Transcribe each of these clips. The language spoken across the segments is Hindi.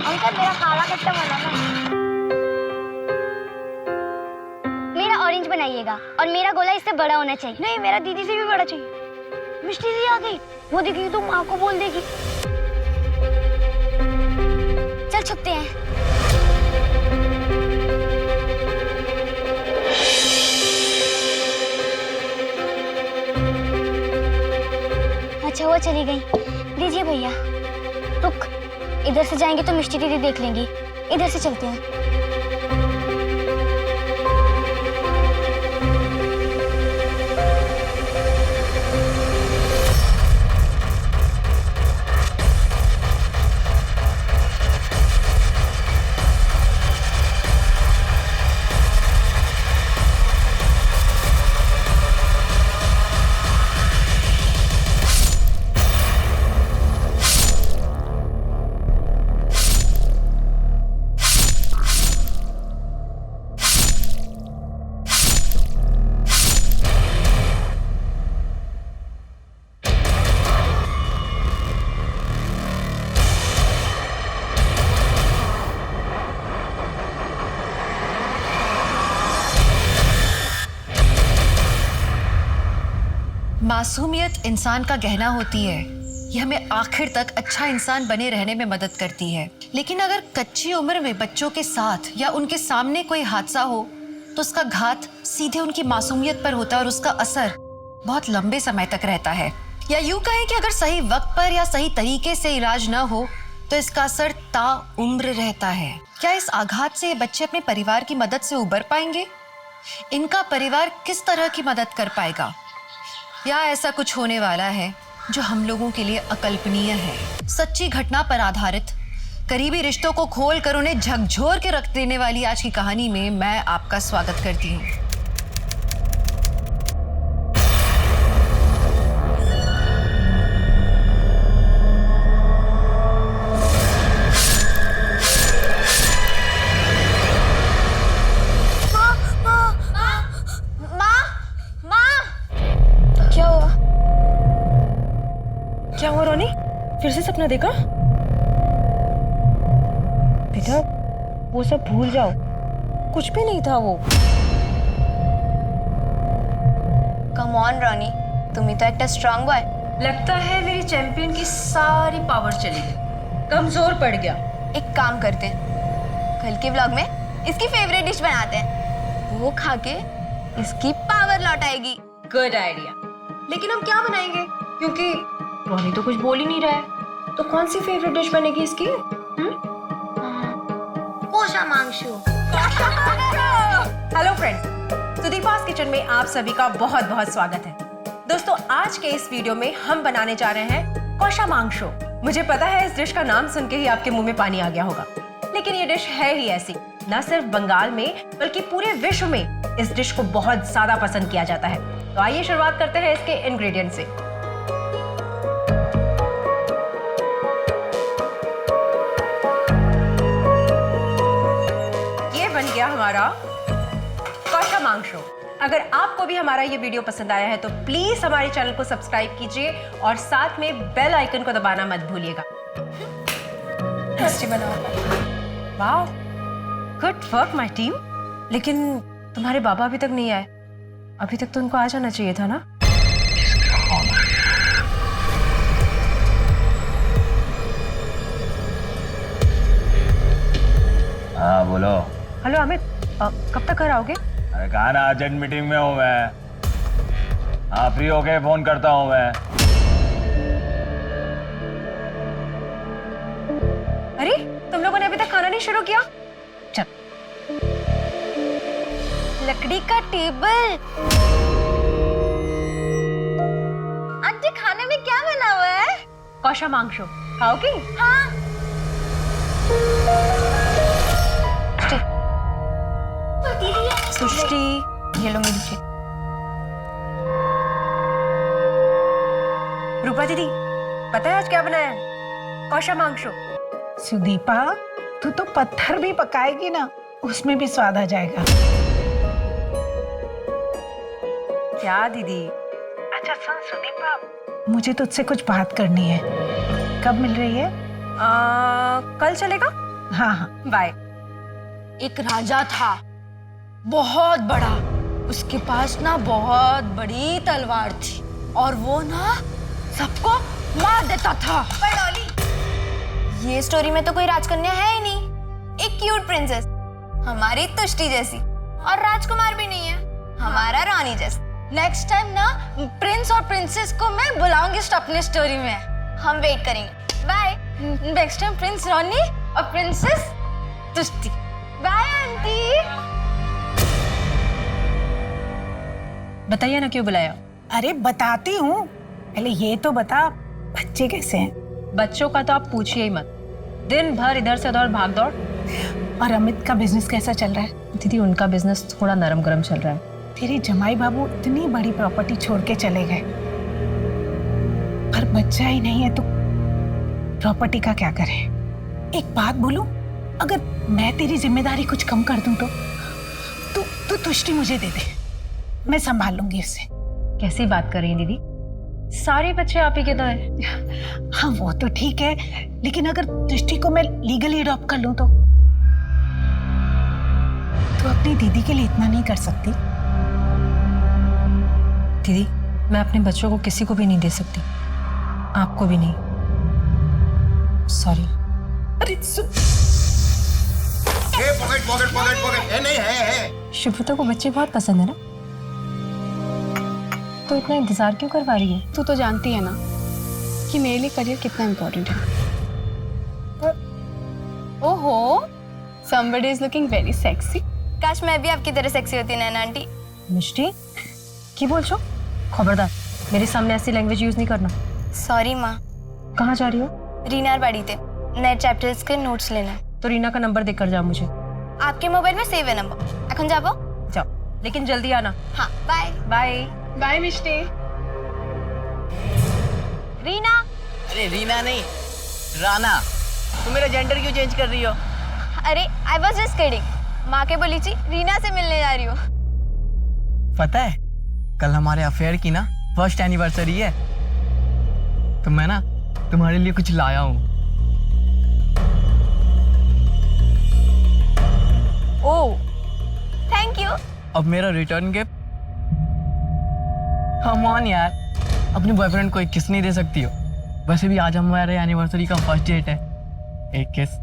अंकल मेरा काला कट्टा बनाना। मेरा ऑरेंज बनाइएगा और मेरा गोला इससे बड़ा होना चाहिए। नहीं, मेरा दीदी से भी बड़ा चाहिए। मिष्टी दी आ गई, वो देखेगी तो माँ को बोल देगी। चल छुपते हैं। अच्छा वो चली गई। दीजिए भैया। रुक, इधर से जाएंगे तो मिष्टी दीदी देख लेंगी, इधर से चलते हैं। मासूमियत इंसान का गहना होती है। ये हमें आखिर तक अच्छा इंसान बने रहने में मदद करती है। लेकिन अगर कच्ची उम्र में बच्चों के साथ या उनके सामने कोई हादसा हो तो उसका घात सीधे उनकी मासूमियत पर होता है और उसका असर बहुत लंबे समय तक रहता है। या यूं कहें कि अगर सही वक्त पर या सही तरीके से इलाज न हो तो इसका असर ताउम्र रहता है। क्या इस आघात से ये बच्चे अपने परिवार की मदद से उबर पाएंगे? इनका परिवार किस तरह की मदद कर पाएगा? या ऐसा कुछ होने वाला है जो हम लोगों के लिए अकल्पनीय है? सच्ची घटना पर आधारित करीबी रिश्तों को खोल कर उन्हें झकझोर के रख देने वाली आज की कहानी में मैं आपका स्वागत करती हूँ। क्या हुआ रोनी? फिर से सपना देखा? बेटा वो सब भूल जाओ, कुछ भी नहीं था वो। कम ऑन रॉनी, तुम ही तो एक स्ट्रांग बॉय। लगता है मेरी चैंपियन की सारी पावर चली गई, कमजोर पड़ गया। एक काम करते हैं, कल के व्लॉग में इसकी फेवरेट डिश बनाते हैं, वो खा के इसकी पावर लौट आएगी। Good idea. लेकिन हम क्या बनाएंगे? क्योंकि रोनी तो कुछ बोल ही नहीं रहा है। तो कौन सी फेवरेट डिश बनेगी इसकी? कोशा मांगशु। हेलो फ्रेंड्स, सुदीपा's किचन में आप सभी का बहुत बहुत स्वागत है। दोस्तों आज के इस वीडियो में हम बनाने जा रहे हैं कोशा मांगशु। मुझे पता है इस डिश का नाम सुन के ही आपके मुंह में पानी आ गया होगा, लेकिन ये डिश है ही ऐसी। न सिर्फ बंगाल में बल्कि पूरे विश्व में इस डिश को बहुत ज्यादा पसंद किया जाता है। तो आइए शुरुआत करते हैं इसके इंग्रेडिएंट से। बन गया हमारा कोशा मांगशु। अगर आपको भी हमारा ये वीडियो पसंद आया है तो प्लीज हमारे चैनल को सब्सक्राइब कीजिए और साथ में बेल आइकन को दबाना मत भूलिएगा। टेस्टी बनाओ। Wow, good work my team. लेकिन तुम्हारे बाबा अभी तक नहीं आए। अभी तक तो उनको आ जाना चाहिए था ना। हाँ बोलो। हेलो अमित, कब तक घर आओगे? अरे कहा ना अर्जेंट मीटिंग में हूँ मैं। हाँ फ्री होके फोन करता हूँ मैं। अरे तुम लोगों ने अभी तक खाना नहीं शुरू किया? चल। लकड़ी का टेबल। आंटी खाने में क्या बना हुआ है? कोशा मांगशु खाओगी? हाँ। सृष्टि, ये लो मेरी चीज। रूपा दीदी, पता है आज क्या बनाया है? कोशा मांगशु। सुदीपा, तू तो पत्थर भी पकाएगी ना, उसमें भी स्वाद आ जाएगा। क्या दीदी? अच्छा सुन सुदीपा, मुझे तुझसे कुछ बात करनी है। कब मिल रही है? कल चलेगा? हाँ हाँ। बाय। एक राजा था, बहुत बड़ा। उसके पास ना बहुत बड़ी तलवार थी और वो ना सबको मार देता था। पर डॉली, ये स्टोरी में तो कोई राजकन्या है ही नहीं। एक क्यूट प्रिंसेस, हमारी तुष्टि जैसी, और राजकुमार भी नहीं है, हमारा रानी जैसा। नेक्स्ट टाइम ना प्रिंस और प्रिंसेस को मैं बुलाऊंगी अपनी स्टोरी में। हम वेट करेंगे। बाय। नेक्स्ट टाइम प्रिंस रानी और प्रिंसेस तुष्टि। Bye aunty. बताइए ना क्यों बुलाया? अरे बताती हूँ, पहले ये तो बता बच्चे कैसे हैं? बच्चों का तो आप पूछिए ही मत, दिन भर इधर से उधर भाग दौड़। और अमित का बिजनेस कैसा चल रहा है? दीदी उनका बिजनेस थोड़ा नरम गरम चल रहा है। तेरे जमाई बाबू इतनी बड़ी प्रॉपर्टी छोड़ के चले गए, पर बच्चा ही नहीं है तो प्रॉपर्टी का क्या करें? एक बात बोलूं, अगर मैं तेरी जिम्मेदारी कुछ कम कर दूं तो तू तुष्टि मुझे दे दे, मैं संभाल लूंगी उसे। कैसी बात कर रही हैं दीदी? सारे बच्चे आप ही के तो हैं। हाँ वो तो ठीक है, लेकिन अगर तुष्टि को मैं लीगली अडॉप्ट कर लूं तो अपनी दीदी के लिए इतना नहीं कर सकती? दीदी मैं अपने बच्चों को किसी को भी नहीं दे सकती, आपको भी नहीं। सॉरी। अरे पॉकेट नहीं है। शुभ्रता को बच्चे बहुत पसंद है ना, तो इतना इंतजार क्यों करवा रही है? तू तो जानती है ना कि मेरे लिए करियर कितना इम्पोर्टेंट है। ओहो, somebody is looking very sexy। काश मैं भी आपकी तरह सेक्सी होती नैना आंटी। मिष्टी की बोल छो? खबरदार मेरे सामने ऐसी लैंग्वेज यूज नहीं करना। सॉरी माँ। कहाँ जा रही हो? रीनार बाड़ी थे, नए चैप्टर्स के नोट्स लेना है। तो रीना का नंबर देकर जाओ मुझे। आपके मोबाइल में सेव है नंबर। এখন যাবো? जाओ, लेकिन जल्दी आना। हाँ बाय। बाय। बाय मिष्टी। रीना। अरे रीना नहीं, राना। तुम मेरा जेंडर क्यों चेंज कर रही हो? अरे आई वॉज जस्ट किडिंग। माँ के बोली थी रीना से मिलने जा रही हो। पता है कल हमारे अफेयर की ना फर्स्ट एनिवर्सरी है, तो मैं ना तुम्हारे लिए कुछ लाया हूँ। Oh thank you. अब मेरा रिटर्न गिफ्ट। कम ऑन यार, अपने बॉयफ्रेंड को एक किस नहीं दे सकती हो? वैसे भी आज हमारे एनिवर्सरी का फर्स्ट डेट है। एक किस।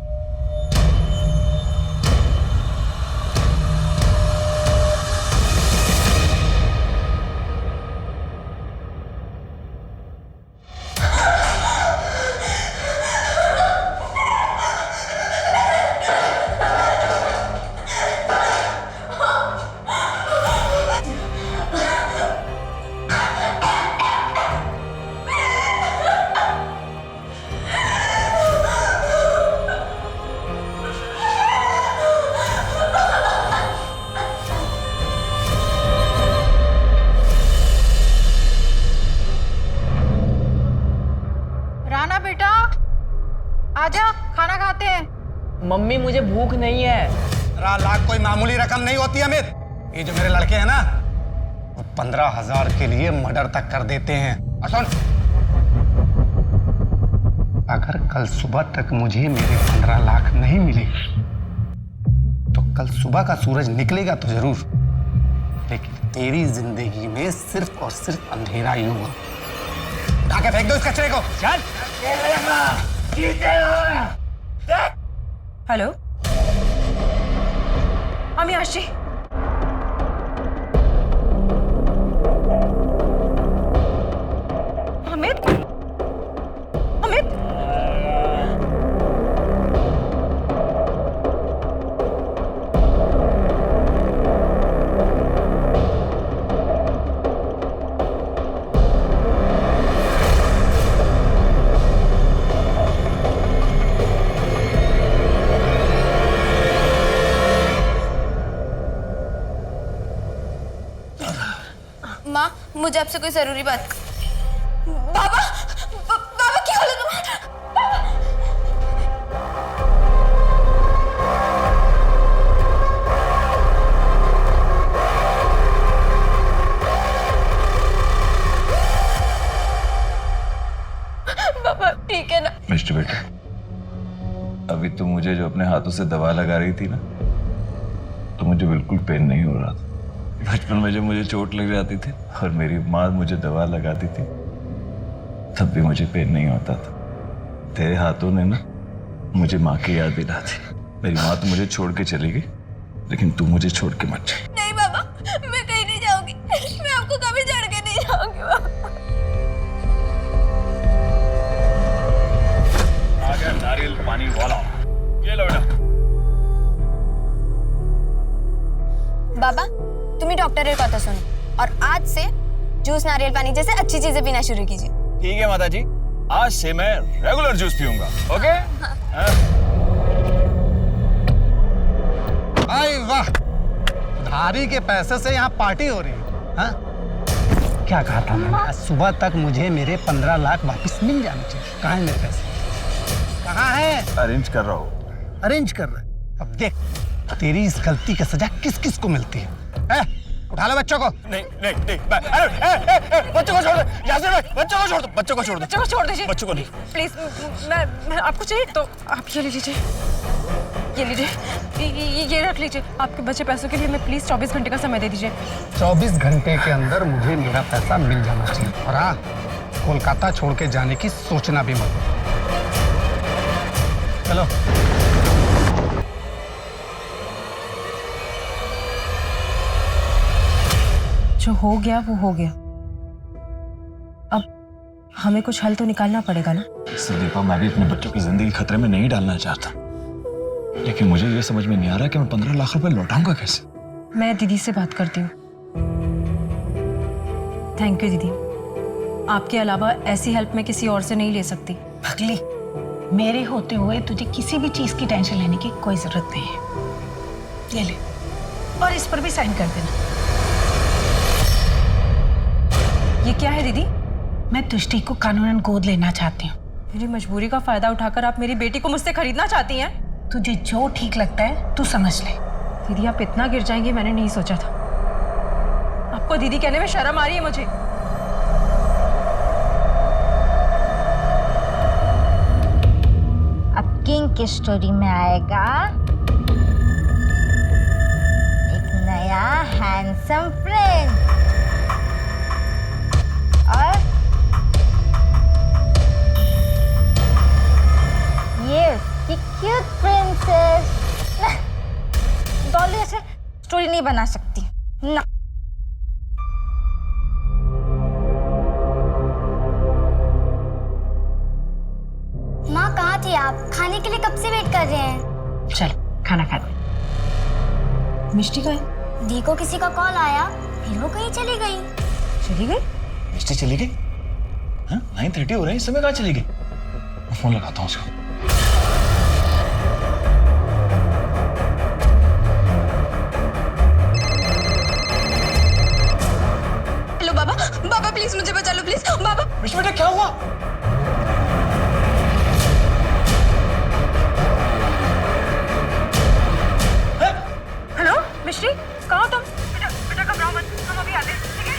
राना बेटा आजा, खाना खाते हैं। मम्मी मुझे भूख नहीं है। 15 लाख कोई मामूली रकम नहीं होती अमित। ये जो मेरे लड़के हैं ना, वो 15,000 के लिए मर्डर तक कर देते हैं। और सुन, अगर कल सुबह तक मुझे मेरे 15 लाख नहीं मिले तो कल सुबह का सूरज निकलेगा तो जरूर, लेकिन तेरी जिंदगी में सिर्फ और सिर्फ अंधेरा ही होगा। उठा के फेंक दो इस कचरे को। चल। हेलो अमियाश जी। अमित, अमित, माँ मुझे आपसे कोई जरूरी बात। बाबा बाबा क्या हाल है तुम्हारा? बाबा ठीक है ना? मिस्टर बेटा, अभी तुम मुझे मुझे जो अपने हाथों से दवा लगा रही थी ना, तो मुझे बिल्कुल पेन नहीं हो रहा था। बचपन में जब मुझे चोट लग जाती थी और मेरी माँ मुझे दवा लगाती थी, तब भी मुझे पेन नहीं होता था। तेरे हाथों ने ना मुझे माँ की याद दिला दी। मेरी माँ तो मुझे छोड़ के चली गई, लेकिन तू मुझे छोड़ के मत जा। नहीं बाबा, मैं कहीं नहीं जाऊंगी। मैं आपको कभी छोड़ के नहीं जाऊंगी बाबा। आ गया नारियल पानी वाला, ये लो बेटा। बाबा, तुम्ही डॉक्टर कथा सुन और आज से जूस नारियल पानी जैसे अच्छी चीजें पीना शुरू कीजिए। ठीक है माता जी, आज से मैं रेगुलर जूस पीऊंगा। ओके? आई वाह, धारी के पैसे से यहाँ पार्टी हो रही है। हाँ? क्या कहा था मैंने? आज सुबह तक मुझे मेरे 15 लाख वापस मिल जाने चाहिए। कहाँ है मेरे पैसे? कहाँ है? अरेंज कर रहा हूँ। अरेंज कर रहा है। अब देख, तेरी इस गलती की सजा किस किस को मिलती है? उठा लो बच्चों को। नहीं नहीं नहीं, अरे बच्चों को छोड़ दो, यासिर भाई, बच्चों को छोड़ दो, बच्चों को छोड़ दो, बच्चों को छोड़ दीजिए, बच्चों को नहीं। प्लीज। मैं आपको चाहिए तो आप ये ले लीजिए, ये लीजिए, ये रख लीजिए। आपके बचे पैसों के लिए मैं प्लीज 24 घंटे का समय दे दीजिए। 24 घंटे के अंदर मुझे मेरा पैसा मिल जाना चाहिए। और हाँ, कोलकाता छोड़ के जाने की सोचना भी मत। चलो। जो हो गया वो हो गया। अब हमें कुछ हल तो निकालना पड़ेगा ना। संदीपा, मैं भी अपने बच्चों की जिंदगी खतरे में नहीं डालना चाहता, लेकिन मुझे ये समझ में नहीं आ रहा कि मैं 15 लाख रुपए लौटाऊंगा कैसे। मैं दीदी से बात करती हूँ। थैंक यू दीदी, आपके अलावा ऐसी हेल्प मैं किसी और से नहीं ले सकती। पगली, मेरे होते हुए तुझे किसी भी चीज की टेंशन लेने की कोई जरूरत नहीं है। ये ले, और इस पर भी साइन कर देना। ये क्या है दीदी? मैं तुष्टि को कानूनन गोद लेना चाहती हूँ। मेरी मजबूरी का फायदा उठाकर आप मेरी बेटी को मुझसे खरीदना चाहती हैं? तुझे जो ठीक लगता है तू समझ ले। दीदी, आप इतना गिर जाएंगे मैंने नहीं सोचा था। आपको दीदी कहने में शर्म आ रही है मुझे। अब किंग की स्टोरी में आएगा एक नया हैंडसम फ्रेंड और ये उसकी क्यूट प्रिंसेस। डॉली ऐसे स्टोरी नहीं बना सकती ना। माँ कहाँ थी आप? खाने के लिए कब से वेट कर रहे हैं। चलो खाना खा दो। मिष्टी का है? दी को किसी का कॉल आया, फिर वो कहीं चली गई। चली गई? मिष्टी चली गई? हाँ, 9:30 हो रहे हैं, इस समय कहाँ चली गई? मैं फोन लगाता हूँ उसको। हेलो बाबा, बाबा प्लीज मुझे बचा लो प्लीज बाबा। मिष्टी बेटा, क्या हुआ? हेलो मिष्टी, कहाँ हो तुम? बेटा घबराओ मत, हम अभी आते हैं, ठीक है?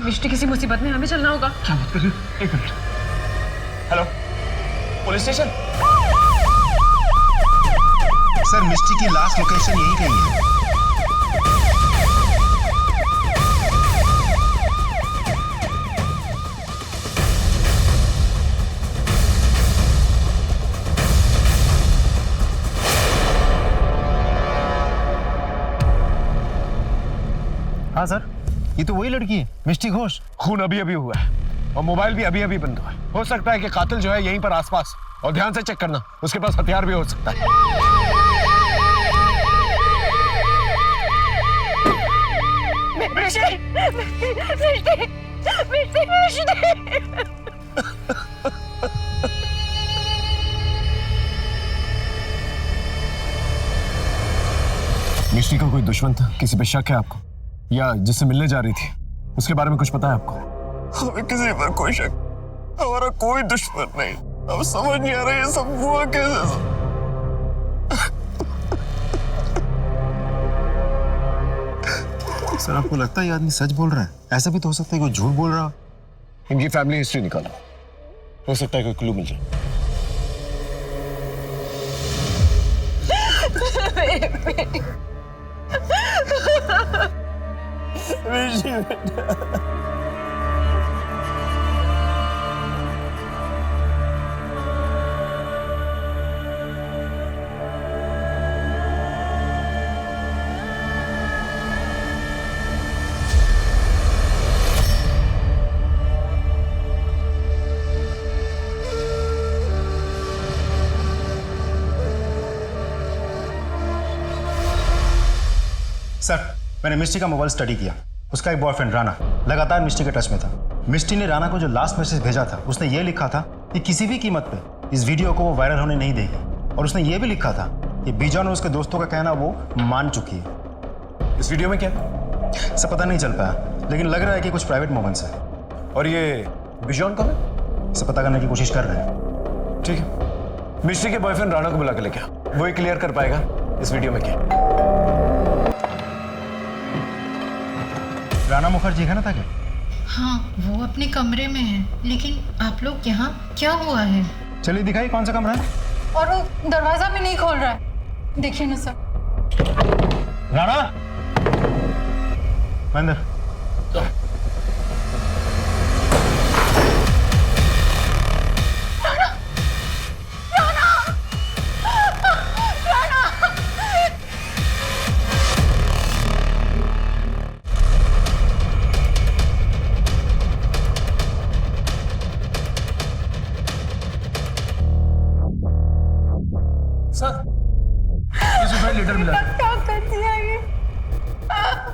मिष्टी किसी मुसीबत में, हमें चलना होगा। क्या बात कर रही हो? एक minute. Hello, police station. Sir, Mishti की लास्ट लोकेशन यही कहीं है। हाँ सर, ये तो वही लड़की है, मिष्टी घोष। खून अभी अभी हुआ है और मोबाइल भी अभी अभी बंद हुआ है। हो सकता है कि कातिल जो है यहीं पर आसपास, और ध्यान से चेक करना, उसके पास हथियार भी हो सकता है। मिष्टी का कोई दुश्मन था? किसी पे शक है आपको? या जिससे मिलने जा रही थी उसके बारे में कुछ पता है आपको? हमें किसी पर कोई शक, हमारा कोई दुश्मन नहीं। अब समझ नहीं आ रहा ये सब हुआ कैसे। सर आपको लगता है ये आदमी सच बोल रहा है? ऐसा भी तो हो सकता है कोई झूठ बोल रहा हो। इनकी फैमिली हिस्ट्री निकालो, हो सकता है कोई क्लू मिल जाए। सर मैंने मिस्टी का मोबाइल स्टडी किया। उसका एक बॉयफ्रेंड राणा लगातार मिस्टी के टच में था। मिस्टी ने राणा को जो लास्ट मैसेज भेजा था उसने ये लिखा था कि किसी भी कीमत पे इस वीडियो को वो वायरल होने नहीं देगी। और उसने ये भी लिखा था कि बिजॉन और उसके दोस्तों का कहना वो मान चुकी है। इस वीडियो में क्या? सब पता नहीं चल पाया, लेकिन लग रहा है कि कुछ प्राइवेट मोमेंट्स है। और ये बिजॉन कौन है? सब पता करने की कोशिश कर रहे हैं। ठीक है, मिस्टी के बॉयफ्रेंड राणा को बुला के लेके आओ, वो ही क्लियर कर पाएगा इस वीडियो में क्या। राणा मुखर्जी है ना था क्या? हाँ, वो अपने कमरे में है, लेकिन आप लोग यहाँ क्या हुआ है? चलिए दिखाइए कौन सा कमरा है। और वो दरवाजा भी नहीं खोल रहा है, देखिए ना सर। राणा महेंद्र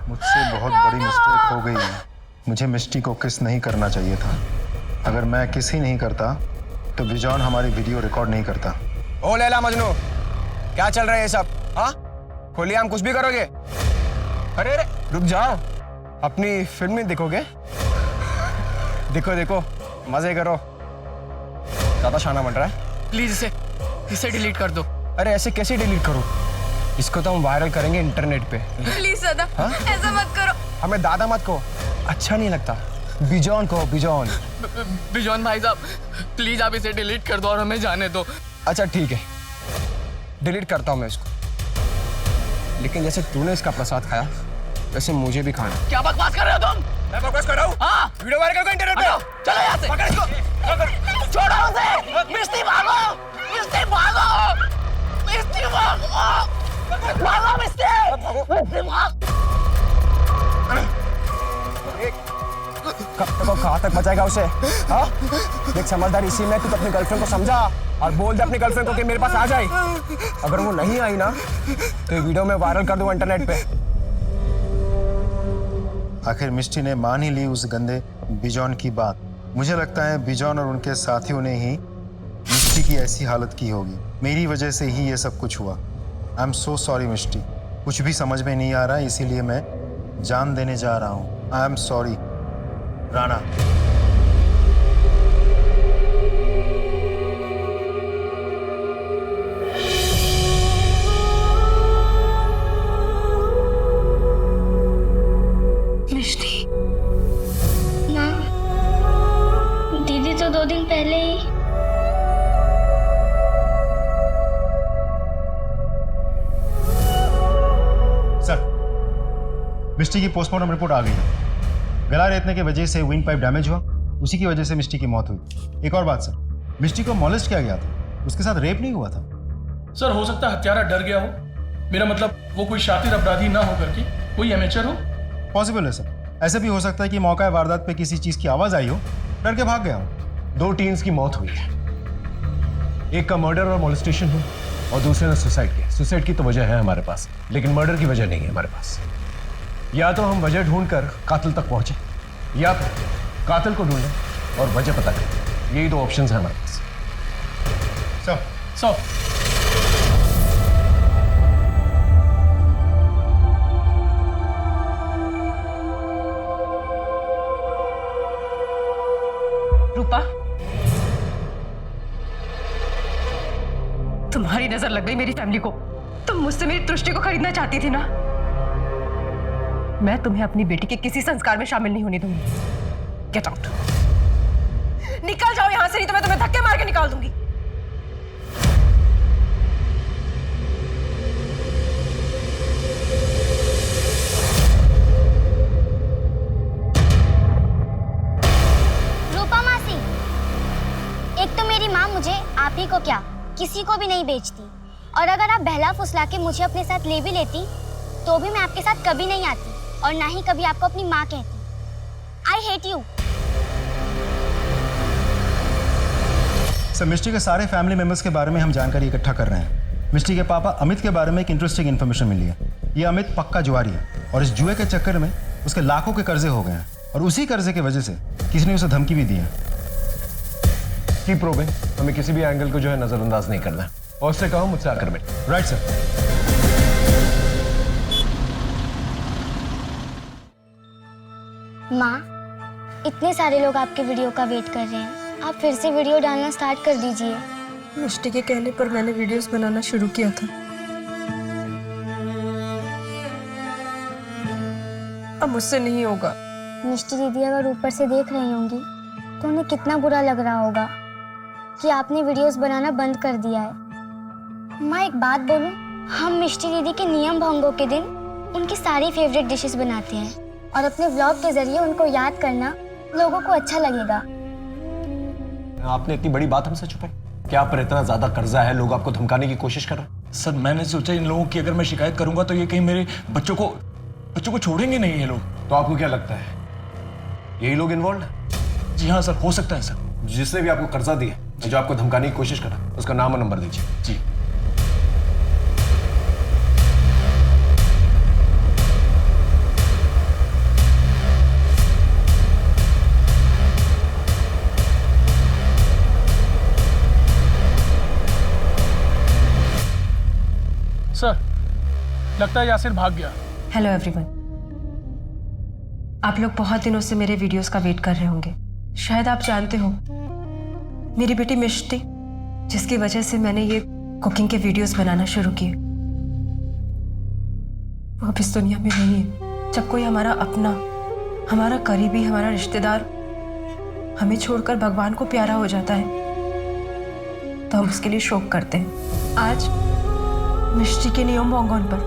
मुझसे बहुत बड़ी मिस्टेक हो गई है। मुझे मिस्टी को किस नहीं करना चाहिए था। अगर मैं किस ही नहीं करता तो बिजॉन हमारी वीडियो रिकॉर्ड नहीं करता। ओ लैला मजनू, क्या चल रहा है ये सब? हाँ, खोलिए, हम कुछ भी करोगे? अरे अरे रुक जाओ, अपनी फिल्म में देखोगे? देखो देखो, मजे करो। ज्यादा शाना बन रहा है। प्लीज इसे डिलीट कर दो। अरे ऐसे कैसे डिलीट करूं? इसको तो हम वायरल करेंगे इंटरनेट पे। प्लीज दादा, ऐसा मत करो। हमें दादा मत कहो, अच्छा नहीं लगता। बिजॉन कहो, बिजॉन। बिजॉन भाई साहब, प्लीज आप इसे डिलीट कर दो और हमें जाने दो। अच्छा ठीक है, डिलीट करता हूँ मैं इसको। लेकिन जैसे तूने इसका प्रसाद खाया वैसे मुझे भी खाना। क्या बकवास कर रहे हो तुम? मैं बकवास कर रहा हूँ? हाँ, वीडियो वायरल करो इंटरनेट पे। चलो यहाँ से। पकड़ इसको। छोड़ो उसे। मिस्टी भागो, मिस्टी भागो, मिस्टी भागो, भागो मिस्टी, मिस्टी भाग। कब तक और कहाँ तक बचाएगा उसे? हाँ, देख समझदार इसी में तू अपनी गर्लफ्रेंड को समझा और बोल दे अपनी गर्लफ्रेंड को कि मेरे पास आ जाए। अगर वो नहीं आई ना तो ये वीडियो में वायरल कर दूँ इंटरनेट पे। आखिर मिस्टी ने मान ही ली उस गंदे बिजॉन की बात। मुझे लगता है बिजॉन और उनके साथियों ने ही मिस्टी की ऐसी हालत की होगी। मेरी वजह से ही ये सब कुछ हुआ। आई एम सो सॉरी मिस्टी। कुछ भी समझ में नहीं आ रहा है, इसीलिए मैं जान देने जा रहा हूँ। I am sorry Rana. Mishti, माँ, दीदी तो 2 दिन पहले ही। सर, मिस्टी की पोस्टमार्टम रिपोर्ट आ गई है। गला रेतने की वजह से विंड पाइप डैमेज हुआ, उसी की वजह से मिस्टी की मौत हुई। एक और बात सर, मिस्टी को मॉलेस्ट किया गया था, उसके साथ रेप नहीं हुआ था। सर हो सकता है हत्यारा डर गया हो, मेरा मतलब वो कोई शातिर अपराधी ना हो करके कोई एमेचर हो। पॉसिबल है सर, ऐसे भी हो सकता है कि मौका वारदात पे किसी चीज की आवाज आई हो, डर के भाग गया हो। 2 टीन्स की मौत हुई है, एक का मर्डर और मोलेस्टेशन हुआ और दूसरे ने सुसाइड किया। सुसाइड की तो वजह है हमारे पास, लेकिन मर्डर की वजह नहीं है हमारे पास। या तो हम वजह ढूंढकर कातिल तक पहुंचे या फिर कातिल को ढूंढें और वजह पता करें। यही 2 ऑप्शंस हैं हमारे पास। सो रूपा, तुम्हारी नजर लग गई मेरी फैमिली को। तुम मुझसे मेरी दृष्टि को खरीदना चाहती थी ना। मैं तुम्हें अपनी बेटी के किसी संस्कार में शामिल नहीं होने दूंगी। गेट आउट, निकल जाओ यहां से, नहीं तो मैं तुम्हें धक्के मार के निकाल दूंगी। रूपा मासी, एक तो मेरी माँ मुझे आप ही को क्या किसी को भी नहीं बेचती, और अगर आप बहला फुसला के मुझे अपने साथ ले भी लेती तो भी मैं आपके साथ कभी नहीं आती और ना ही कभी आपको अपनी माँ कहती। I hate you. सर, मिष्टी के सारे फैमिली मेंबर्स के बारे में हम जानकारी इकट्ठा कर रहे हैं। मिष्टी के पापा अमित के बारे में एक इंटरेस्टिंग इन्फॉर्मेशन मिली है। ये अमित पक्का जुआरी है और इस जुए के चक्कर में उसके लाखों के कर्जे हो गए हैं और उसी कर्जे की वजह से किसी ने उसे धमकी भी दी है। कीप प्रोबिंग, हमें किसी भी एंगल को जो है नजरअंदाज नहीं करना है। और उससे कहो मुझसे आकर मिल। Right sir. माँ, इतने सारे लोग आपके वीडियो का वेट कर रहे हैं, आप फिर से वीडियो डालना स्टार्ट कर दीजिए। मिष्टी के कहने पर मैंने वीडियोस बनाना शुरू किया था। अब मुझसे नहीं होगा। मिष्टी दीदी अगर ऊपर से देख रही होंगी तो उन्हें कितना बुरा लग रहा होगा कि आपने वीडियोस बनाना बंद कर दिया है। माँ, एक बात बोलूं, हम मिष्टी दीदी के नियम भंगों के दिन उनकी सारी फेवरेट डिशेस बनाते हैं और अपने व्लॉग के जरिए उनको याद करना लोगों को अच्छा लगेगा। आपने इतनी बड़ी बात हमसे छुपाई? क्या आप पर इतना ज्यादा कर्जा है, लोग आपको धमकाने की कोशिश कर रहे हैं? सर, मैंने सोचा इन लोगों की अगर मैं शिकायत करूंगा तो ये कहीं मेरे बच्चों को छोड़ेंगे नहीं ये लोग। तो आपको क्या लगता है यही लोग इन्वॉल्व है? जी हाँ सर, हो सकता है सर। जिसने भी आपको कर्जा दिया, जो आपको धमकाने की कोशिश करा, उसका नाम और नंबर दीजिए। जी। सर, लगता है यासिर भाग गया। हेलो एवरीवन, आप लोग बहुत दिनों से मेरे वीडियोस का वेट कर रहे होंगे। शायद आप जानते हो, मेरी बेटी मिष्टी, जिसकी वजह से मैंने ये कुकिंग के वीडियोस बनाना शुरू किए, वो अब इस दुनिया में नहीं है। जब कोई हमारा अपना, हमारा करीबी, हमारा रिश्तेदार हमें छोड़कर भगवान को प्यारा हो जाता है तो हम उसके लिए शोक करते हैं। आज मिष्टी के नियम भंगों पर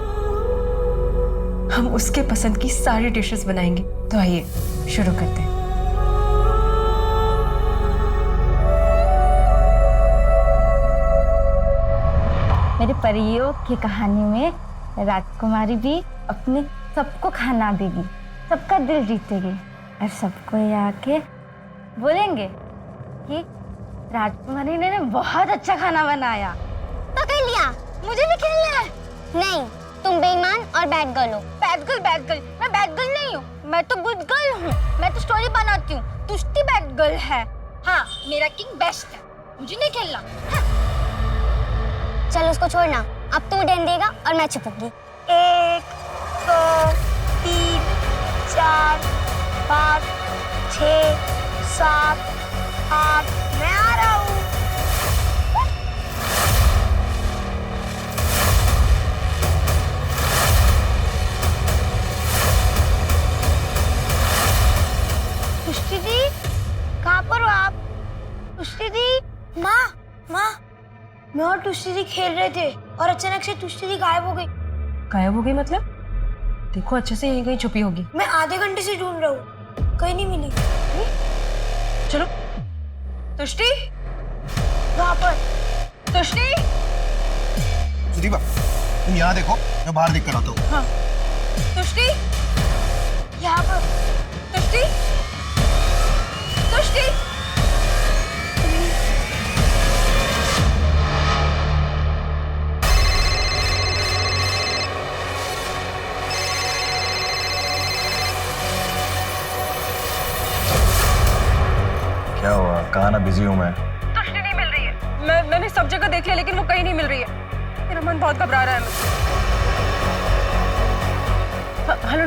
हम उसके पसंद की सारी डिशेस बनाएंगे। तो आइए शुरू करते हैं। मेरे परियों की कहानी में राजकुमारी भी अपने सबको खाना देगी, सबका दिल जीतेगी और सबको ये आके बोलेंगे कि राजकुमारी ने बहुत अच्छा खाना बनाया। पकड़ लिया, मुझे भी खेलना है। नहीं, तुम बेईमान और बैड गर्ल हो। बैड गर्ल, मैं बैड गर्ल नहीं हूँ, मैं तो गुड गर्ल हूँ। मैं तो स्टोरी बनाती हूँ, तुष्टि बैड गर्ल है। हाँ, मेरा किंग बेस्ट है, मुझे नहीं खेलना। हाँ। चल उसको छोड़ना, अब तू डैन देगा और मैं छुपूंगी। 1 2 3 4 5 6 7 8 मैं आ रहा हूँ। तुष्टि दी, कहाँ पर हो आप? तुष्टि दी, माँ मैं और तुष्टि दी खेल रहे थे और अचानक से तुष्टि दी गायब हो गई। गायब हो गई मतलब? देखो अच्छे से, यहीं कहीं छुपी होगी। मैं आधे घंटे से ढूंढ रहा हूँ, कहीं नहीं मिली। चलो, तुष्टि, वहाँ पर। तुष्टि, सुदीपा, तुम यहाँ देखो, मैं बाहर देख कर आता हूँ। हाँ, तुष्टि, यहाँ पर। तुष्टि, तुष्टि, क्या हुआ? कहाँ ना बिजी हूँ मैं। तुष्टि नहीं मिल रही है। मैंने सब जगह देख लिया लेकिन वो कहीं नहीं मिल रही है। मेरा मन बहुत घबरा रहा है मुझे। हेलो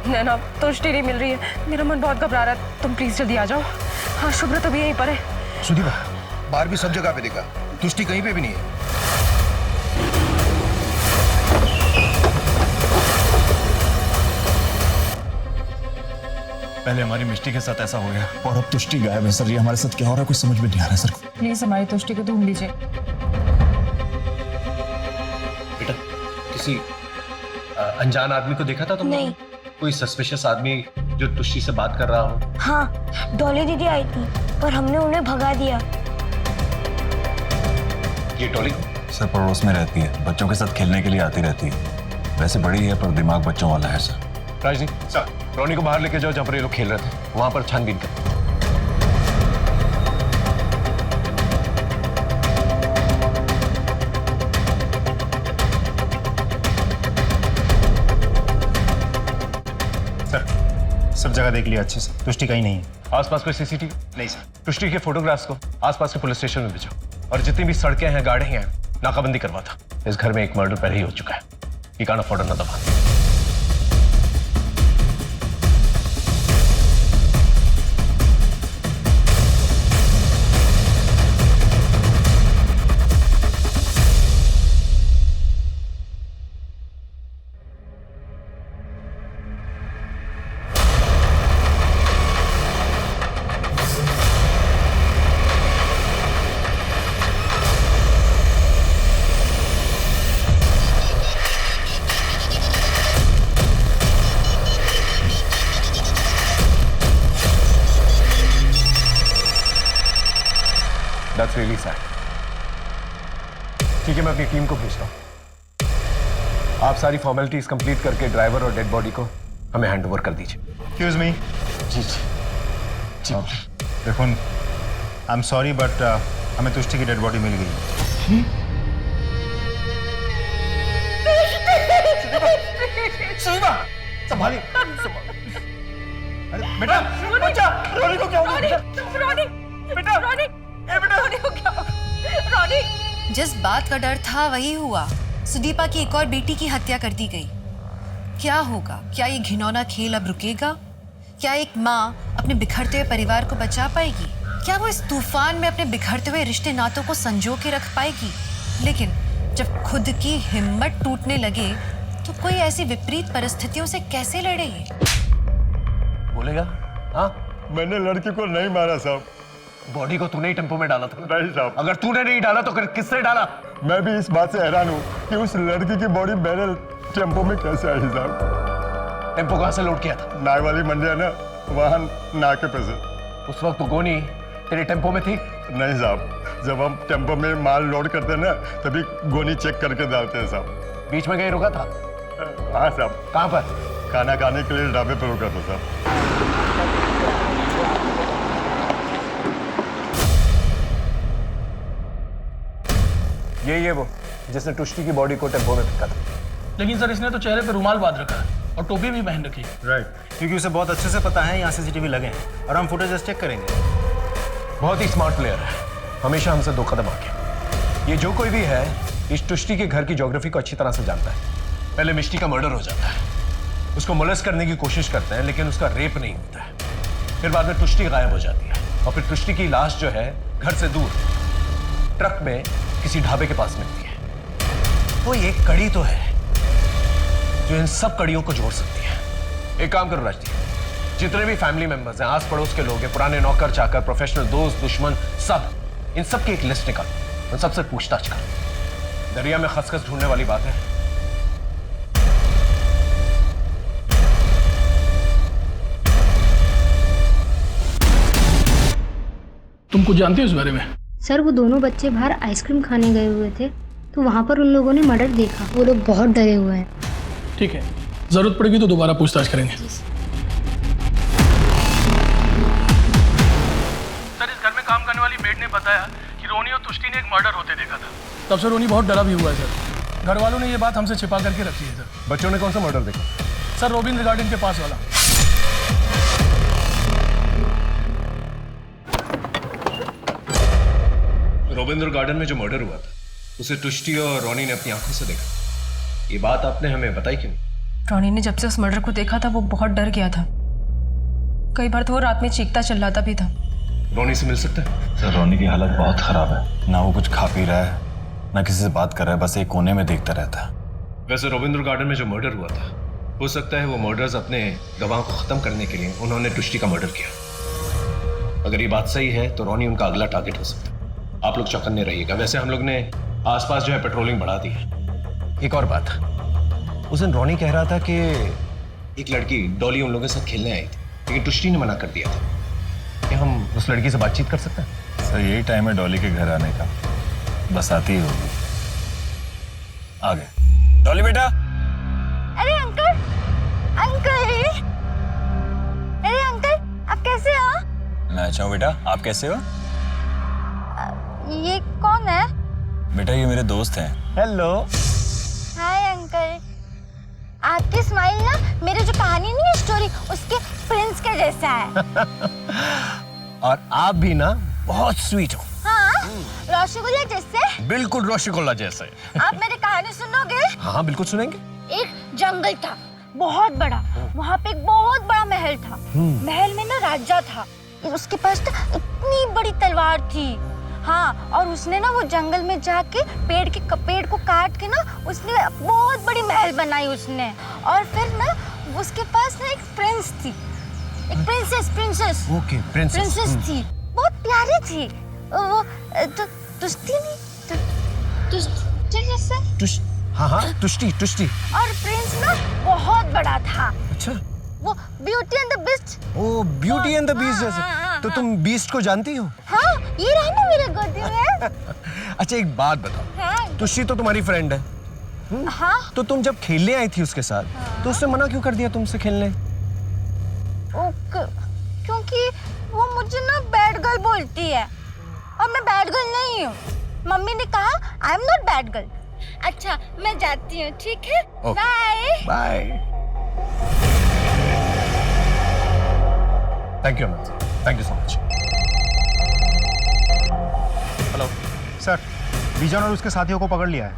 नैना, तुष्टि नहीं मिल रही है, मेरा मन बहुत घबरा रहा है, तुम प्लीज जल्दी आ जाओ। हाँ, शुभ्र तो भी यहीं पर है। सुदीपा, बाहर भी सब जगह पे देखा, तुष्टि कहीं पे भी नहीं है। पहले हमारी मिष्टी के साथ ऐसा हो गया और अब तुष्टि गायब है सर। ये हमारे साथ क्या हो रहा है कुछ समझ में नहीं आ रहा है सर। प्लीज हमारी तुष्टि को ढूंढ लीजिए। बेटा किसी अनजान आदमी को देखा था तुमने? नहीं। कोई सस्पिशियस आदमी जो तुष्टि से बात कर रहा हो? हाँ, डॉली दीदी आई थी पर हमने उन्हें भगा दिया। ये डॉली सर पड़ोस में रहती है, बच्चों के साथ खेलने के लिए आती रहती है। वैसे बड़ी है पर दिमाग बच्चों वाला है सर। राजनी सर, रोनी को बाहर लेके जाओ जहाँ पर ये लोग खेल रहे थे, वहां पर छानबीन कर। सर सब जगह देख लिया अच्छे से, तुष्टि कहीं नहीं है। आसपास कोई सीसीटीवी? नहीं सर। तुष्टि के फोटोग्राफ्स को आसपास के पुलिस स्टेशन में भेजो और जितनी भी सड़कें हैं, गाड़ियां हैं, नाकाबंदी करवा था। इस घर में एक मर्डर पहले ही हो चुका है। You can't afford another one. That's really sad. ठीक है, मैं अपनी टीम को भेजता हूँ। आप सारी फॉर्मेलिटीज कंप्लीट करके ड्राइवर और डेड बॉडी को हमें हैंड ओवर कर दीजिए। Excuse me. जी जी। देखो, आई एम सॉरी बट हमें तुष्टि की डेड बॉडी मिल गई। संभालिए। अरे बेटा, बच्चा, रोनी को क्या हो गया? रोनी, बेटा, रोनी, रोनी को क्या हो गया? रोनी। जिस बात का डर था वही हुआ। सुदीपा की एक और बेटी की हत्या कर दी गई। क्या होगा? क्या ये घिनौना खेल अब रुकेगा? क्या एक माँ अपने बिखरते हुए परिवार को बचा पाएगी? क्या वो इस तूफान में अपने बिखरते हुए रिश्ते नातों को संजो के रख पाएगी? लेकिन जब खुद की हिम्मत टूटने लगे तो कोई ऐसी विपरीत परिस्थितियों से कैसे लड़े? बोलेगा? हाँ, मैंने लड़की को नहीं मारा साहब। बॉडी को तूने ही टेम्पो में डाला था? नहीं साहब। अगर तूने नहीं डाला तो किसने डाला? मैं भी इस बात से हैरान हूँ कि उस लड़की की बॉडी मेरे टेम्पो में कैसे आई साहब। टेम्पो कहाँ से लोड किया था? नाई वाली मंडी है ना, वहाँ नाके पे से। उस वक्त तो गोनी तेरे टेम्पो में थी? नहीं साहब, जब हम टेम्पो में माल लोड करते हैं ना तभी गोनी चेक करके डालते हैं साहब। बीच में कहीं रुका था? हाँ साहब। कहाँ पर? खाना खाने के लिए ढाबे पर रुका था साहब। ये वो जिसने तुष्टि की बॉडी को टेम्पो में फेंका था। लेकिन सर इसने तो चेहरे पे रुमाल बांध रखा है और टोपी भी पहन रखी है। राइट, क्योंकि उसे बहुत अच्छे से पता है यहाँ सीसीटीवी लगे हैं और हम फुटेज चेक करेंगे। बहुत ही स्मार्ट प्लेयर है, हमेशा हमसे 2 कदम आगे। ये जो कोई भी है इस तुष्टि के घर की ज्योग्राफी को अच्छी तरह से जानता है। पहले मिष्टी का मर्डर हो जाता है, उसको मोलेस्ट करने की कोशिश करते हैं लेकिन उसका रेप नहीं होता है। फिर बाद में तुष्टि गायब हो जाती है और फिर तुष्टि की लाश जो है घर से दूर ट्रक में किसी ढाबे के पास मिलती है। वो एक कड़ी तो है जो इन सब कड़ियों को जोड़ सकती है। एक काम करो राजदीप, जितने भी फैमिली मेंबर्स हैं, आस पड़ोस के लोग हैं, पुराने नौकर चाकर, प्रोफेशनल दोस्त, दुश्मन, सब, इन सब की एक लिस्ट निकाल, उन सबसे पूछताछ कर। दरिया में खसखस ढूंढने वाली बात है। तुम कुछ जानते हो इस बारे में? सर, वो दोनों बच्चे बाहर आइसक्रीम खाने गए हुए थे तो वहाँ पर उन लोगों ने मर्डर देखा। वो लोग बहुत डरे हुए हैं। ठीक है, जरूरत पड़ेगी तो दोबारा पूछताछ करेंगे। सर, इस घर में काम करने वाली मेड ने बताया कि रोनी और तुष्टि ने एक मर्डर होते देखा था। तब से रोनी बहुत डरा भी हुआ है सर। घर वालों ने ये बात हमसे छिपा करके रखी है सर। बच्चों ने कौन सा मर्डर देखा? सर, रोबिन गार्डन के पास वाला। रोबिंद्र गार्डन में जो मर्डर हुआ था उसे तुष्टि और रोनी ने अपनी आंखों से देखा। ये बात आपने हमें बताई क्यों? रोनी ने जब से उस मर्डर को देखा था वो बहुत डर गया था। कई बार तो वो रात में चीखता चिल्लाता भी था। रोनी से मिल सकता है? सर, रोनी की हालत बहुत खराब है, ना वो कुछ खा पी रहा है, ना किसी से बात कर रहा है, बस एक कोने में देखता रहता है। वैसे रविंद्र गार्डन में जो मर्डर हुआ था, हो सकता है वो मर्डर्स अपने गवाह को खत्म करने के लिए उन्होंने तुष्टि का मर्डर किया। अगर ये बात सही है तो रोनी उनका अगला टारगेट हो सकता है। आप लोग चौकन्ने रहिएगा। वैसे हम लोग ने आसपास जो है पेट्रोलिंग बढ़ा दी है। एक और बात, उस दिन रोनी कह रहा था कि एक लड़की डॉली उन लोगों के साथ खेलने आई थी, लेकिन तुष्टि ने मना कर दिया था। क्या हम उस लड़की से बातचीत कर सकते हैं? सर यही टाइम है डॉली के घर आने का, बस आती ही होगी। आ गए। डॉली बेटा। अरे अंकल, अंकल, अरे अंकल, आप कैसे हो? मैं अच्छा हूँ बेटा, आप कैसे हो? ये कौन है? बेटा ये मेरे दोस्त हैं। हेलो। Hi uncle. आपकी स्माइल ना मेरे जो कहानी नहीं है स्टोरी उसके प्रिंस के जैसा है। और आप भी ना बहुत स्वीट हो। हाँ, रसगुल्ला जैसे। बिल्कुल रसगुल्ला जैसे। आप मेरी कहानी सुनोगे? हाँ बिल्कुल सुनेंगे। एक जंगल था बहुत बड़ा, वहाँ पे एक बहुत बड़ा महल था। महल में ना राजा था, उसके पास ना इतनी बड़ी तलवार थी। हाँ, और उसने ना वो जंगल में जाके पेड़ को काट के ना उसने बहुत बड़ी महल बनाई उसने। और फिर ना उसके पास ना एक प्रिंस थी, एक प्रिंसेस। ओके, प्रिंसेस थी, बहुत प्यारी थी वो। तुष्टि नहीं, तुष्टि जैसे। हाँ तुष्टि। और प्रिंस ना बहुत बड़ा था। अच्छा, वो ब्यूटी एंड द बीस्ट। ओ ब्यूटी एंड द बीस्ट जैसे। तो तुम बीस्ट को जानती हो? हाँ, ये रहा ना मेरे गोदी में। अच्छा एक बात बताओ, हाँ। तुष्टि तो तुम्हारी फ्रेंड है। हाँ। तो तुम जब खेलने आई थी उसके साथ, तो उसने मना क्यों कर दिया तुमसे खेलने? क्योंकि वो मुझे ना बैड गर्ल बोलती है और मैं बैड गर्ल नहीं हूँ। मम्मी ने कहा I am not bad girl. अच्छा मैं जाती हूँ, ठीक है? Bye bye. Thank you Amit, thank you so much. Hello sir, Bijon और उसके साथियों को पकड़ लिया है।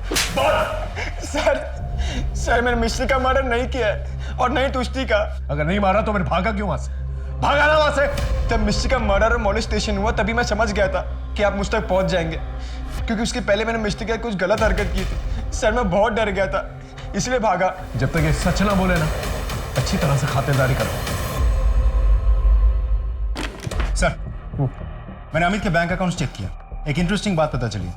सर मैंने मिश्री का मर्डर नहीं किया है और नहीं तुष्टि का। अगर नहीं मारा तो फिर भागा क्यों वहां से? भागा ना वहां से। जब मिश्री का मर्डर और मोलेस्टेशन हुआ तभी मैं समझ गया था कि आप मुझ तक पहुंच जाएंगे, क्योंकि उसके पहले मैंने मिश्री के कुछ गलत हरकत की थी। सर मैं बहुत डर गया था, इसलिए भागा। जब तक ये सच ना बोले ना, अच्छी तरह से खातिरदारी करो। सर, मैंने अमित के बैंक अकाउंट चेक किया, एक इंटरेस्टिंग बात पता चली।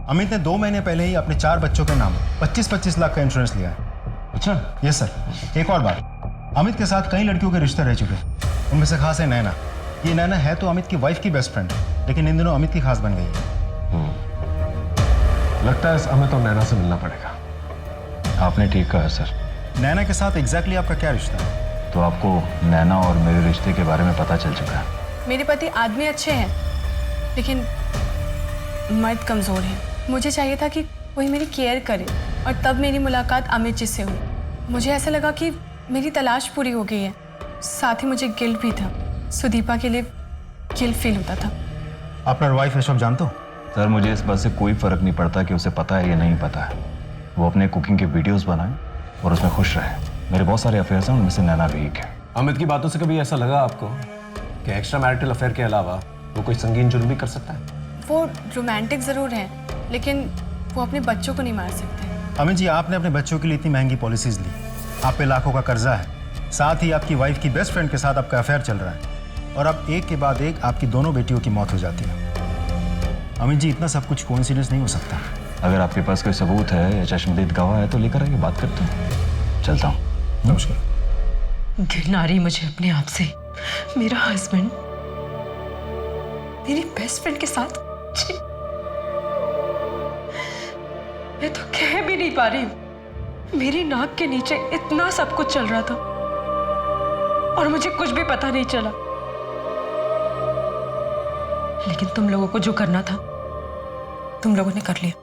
अमित ने 2 महीने पहले ही अपने 4 बच्चों के नाम 25-25 लाख का इंश्योरेंस लिया है। अच्छा? Yes sir. एक और बात, अमित के साथ कई लड़कियों के रिश्ते रह चुके हैं, उनमें से खास है नैना। ये नैना है तो अमित की वाइफ की बेस्ट फ्रेंड, लेकिन इन दिनों अमित की खास बन गई है। लगता है हमें तो नैना से मिलना पड़ेगा। आपने ठीक कहा सर। नैना के साथ एग्जैक्टली आपका क्या रिश्ता है? तो आपको नैना और मेरे रिश्ते के बारे में पता चल चुका है। मेरे पति आदमी अच्छे हैं, लेकिन मर्द कमज़ोर हैं। मुझे चाहिए था कि कोई मेरी केयर करे, और तब मेरी मुलाकात अमित जी से हुई। मुझे ऐसा लगा कि मेरी तलाश पूरी हो गई है। साथ ही मुझे गिल्ट भी था, सुदीपा के लिए गिल्ट फील होता था। आपका वाइफ है, सब जानते हो? सर मुझे इस बात से कोई फर्क नहीं पड़ता कि उसे पता है या नहीं पता है। वो अपने कुकिंग के वीडियोस बनाए और उसमें खुश रहे। मेरे बहुत सारे अफेयर्स हैं, उनमें से नैना भी एक है। अमित की बातों से कभी ऐसा लगा आपको कि एक्स्ट्रा मैरिटल अफेयर के अलावा वो कोई संगीन जुर्म भी कर सकता है? वो रोमांटिक ज़रूर हैं, लेकिन वो अपने बच्चों को नहीं मार सकते। अमित जी, आपने अपने बच्चों के लिए इतनी महंगी पॉलिसीज ली, आप पे लाखों का कर्जा है, साथ ही आपकी वाइफ की बेस्ट फ्रेंड के साथ आपका अफेयर चल रहा है, और अब एक के बाद एक आपकी दोनों बेटियों की मौत हो जाती है। अमित जी, इतना सब कुछ कोइंसिडेंस नहीं हो सकता। अगर आपके पास कोई सबूत है या चश्मदीद गवाह है तो लेकर आइए, बात करते हैं। चलता हूँ। नमस्कार। घिरना रही मुझे अपने आप से। मेरा हस्बैंड मेरी बेस्ट फ्रेंड के साथ, मैं तो कह भी नहीं पा रही हूँ। मेरी नाक के नीचे इतना सब कुछ चल रहा था और मुझे कुछ भी पता नहीं चला। लेकिन तुम लोगों को जो करना था तुम लोगों ने कर लिया,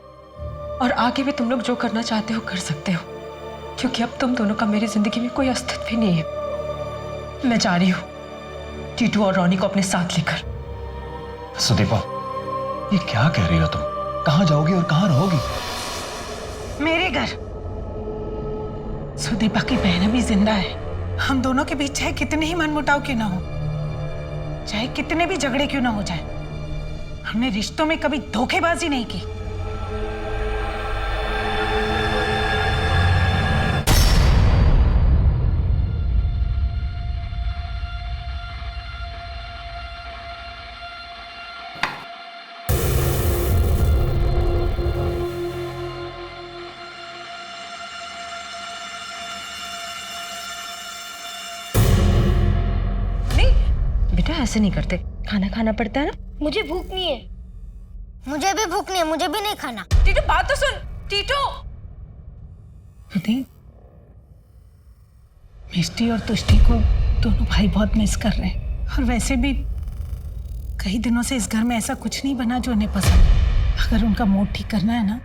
और आगे भी तुम लोग जो करना चाहते हो कर सकते हो, क्योंकि अब तुम दोनों का मेरी जिंदगी में कोई अस्तित्व ही नहीं है। मैं जा रही हूँ टीटू और रोनी को अपने साथ लेकर। सुदीपा, ये क्या कह रही हो तुम? कहाँ जाओगी और कहाँ रहोगी? मेरे घर। सुदीपा की बहन भी जिंदा है। हम दोनों के बीच चाहे कितने ही मनमुटाव क्यों ना हो, चाहे कितने भी झगड़े क्यों ना हो जाए, हमने रिश्तों में कभी धोखेबाजी नहीं की। ऐसे नहीं करते, खाना खाना पड़ता है ना। मुझे भूख नहीं है। मुझे भी भूख नहीं है, मुझे भी नहीं खाना। टीटू बात तो सुन। टीटू मिष्टी और तुष्टी को दोनों भाई बहुत मिस कर रहे हैं, और वैसे भी कई दिनों से इस घर में ऐसा कुछ नहीं बना जो उन्हें पसंद है। अगर उनका मूड ठीक करना है ना,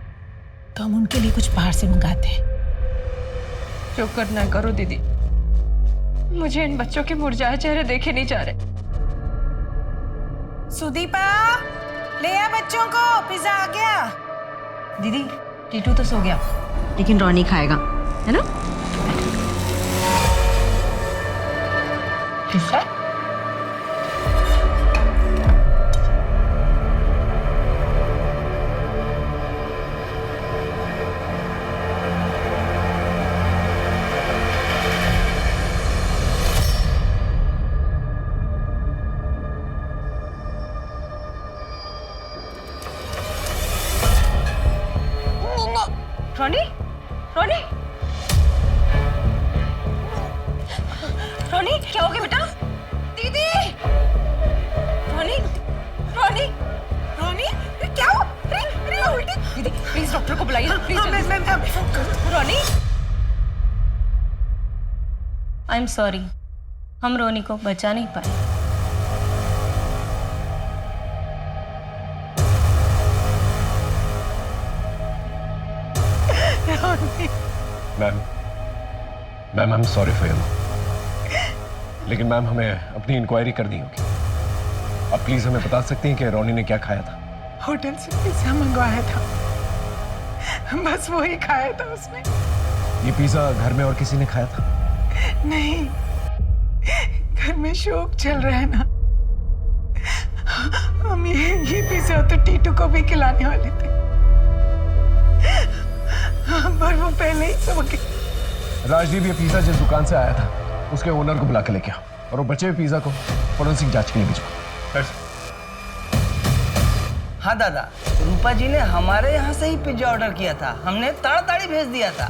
तो हम उनके लिए कुछ बाहर से मंगाते हैं। जो करना है करो दीदी, मुझे इन बच्चों के मुरझाए चेहरे देखे नहीं जा रहे। सुदीपा, ले आ बच्चों को, पिज्जा आ गया। दीदी टीटू तो सो गया, लेकिन रॉनी खाएगा, है ना? पिज्जा? रॉनी, रॉनी, रॉनी, क्या हो गया बेटा? दीदी, रॉनी, रॉनी, रॉनी, क्या हो? अरे उल्टी। दीदी प्लीज डॉक्टर को बुलाइए, please. Ronnie, I am sorry, हम रोनी को बचा नहीं पाए। Ma'am I am sorry for you, लेकिन मैम हमें अपनी इंक्वायरी करनी होगी। आप प्लीज हमें बता सकती हैं कि रोनी ने क्या खाया था? होटल से पिज्जा मंगवाया था, बस वही खाया था उसने। ये पिज्जा घर में और किसी ने खाया था? नहीं, घर में शोक चल रहा है ना, हम ये पिज्जा तो टीटू को भी खिलाने वाले थे, पर वो पहले ही सो गए। राजदीप, ये पिज्जा जिस दुकान से आया था उसके ओनर को बुला के लेके आओ, और वो बचे हुए पिज्जा को फोरेंसिक जांच के लिए भिजवाओ। हाँ दादा, रूपा जी ने हमारे यहाँ से ही पिज्जा ऑर्डर किया था, हमने ताड़ाताड़ी भेज दिया था।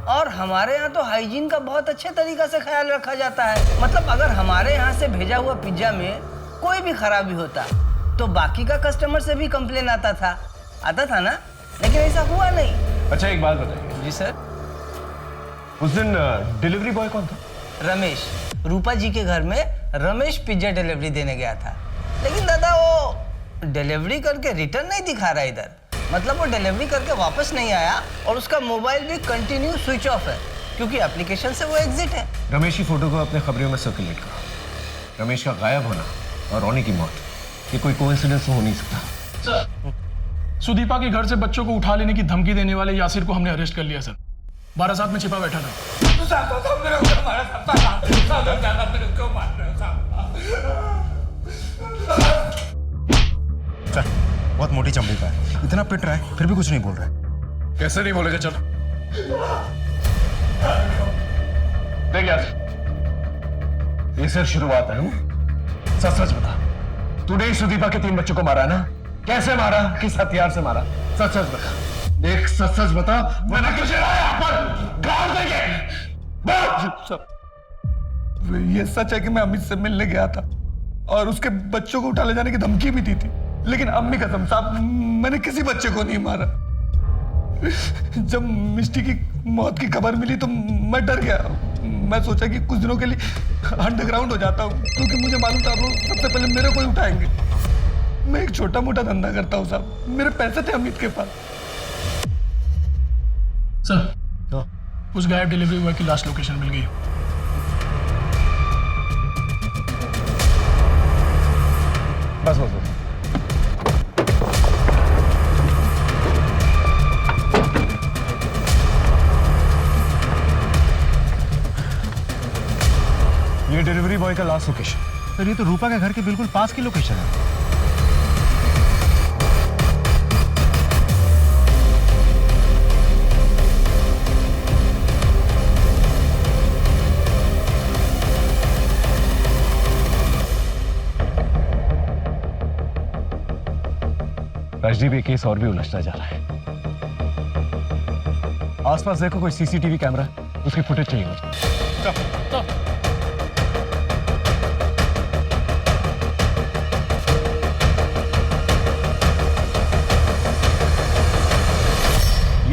और हमारे यहाँ तो हाइजीन का बहुत अच्छे तरीका से ख्याल रखा जाता है। मतलब अगर हमारे यहाँ से भेजा हुआ पिज्जा में कोई भी खराबी होता तो बाकी का कस्टमर से भी कंप्लेन आता था ना, लेकिन ऐसा हुआ नहीं। अच्छा एक बात बताइए। जी सर। उस दिन डिलीवरी बॉय कौन था? रमेश, रूपा जी के घर में रमेश पिज्जा डिलीवरी देने गया था, लेकिन दादा वो डिलीवरी करके रिटर्न नहीं दिखा रहा इधर। मतलब वो डिलीवरी करके वापस नहीं आया, और उसका मोबाइल भी कंटिन्यू स्विच ऑफ है, क्योंकि एप्लीकेशन से वो एग्जिट है। रमेश की फोटो को अपने खबरों में सर्कुलेट करो। रमेश का गायब होना और रोनी की मौत, ये कोई कोइंसिडेंस हो नहीं सकता। सर, सुदीपा के घर से बच्चों को उठा लेने की धमकी देने वाले यासिर को हमने अरेस्ट कर लिया सर। 12/7 में छिपा बैठा था। सर, बहुत मोटी चमड़ी का है, इतना पिट रहा है फिर भी कुछ नहीं बोल रहा है। कैसे नहीं बोलेगा? चलो देख यार, ये सिर्फ शुरुआत है। सच सच बता, तूने ही सुदीपा के 3 बच्चों को मारा है ना? कैसे मारा, किस हथियार से मारा? सच सच बता, देख सच सच बता, वरना तुझे यहाँ पर गाड़ देंगे। ये सच है कि मैं अमित से मिलने गया था और उसके बच्चों को उठा ले जाने की धमकी भी दी थी, लेकिन अम्मी कसम साहब मैंने किसी बच्चे को नहीं मारा। जब मिष्टी की मौत की खबर मिली तो मैं डर गया। मैं सोचा कि कुछ दिनों के लिए अंडरग्राउंड हो जाता हूँ, क्योंकि मुझे मालूम था आप लोग सबसे पहले मेरे को ही उठाएंगे। मैं एक छोटा मोटा धंधा करता हूँ साहब, मेरे पैसे थे अमित के पास। सर, उस गायब डिलीवरी बॉय की लास्ट लोकेशन मिल गई। बस बस बस। ये डिलीवरी बॉय का लास्ट लोकेशन। सर, ये तो रूपा के घर के बिल्कुल पास की लोकेशन है। राजदीप, ये केस और भी उलझता जा रहा है। आसपास देखो, कोई सीसीटीवी कैमरा, उसकी फुटेज चाहिए मुझे।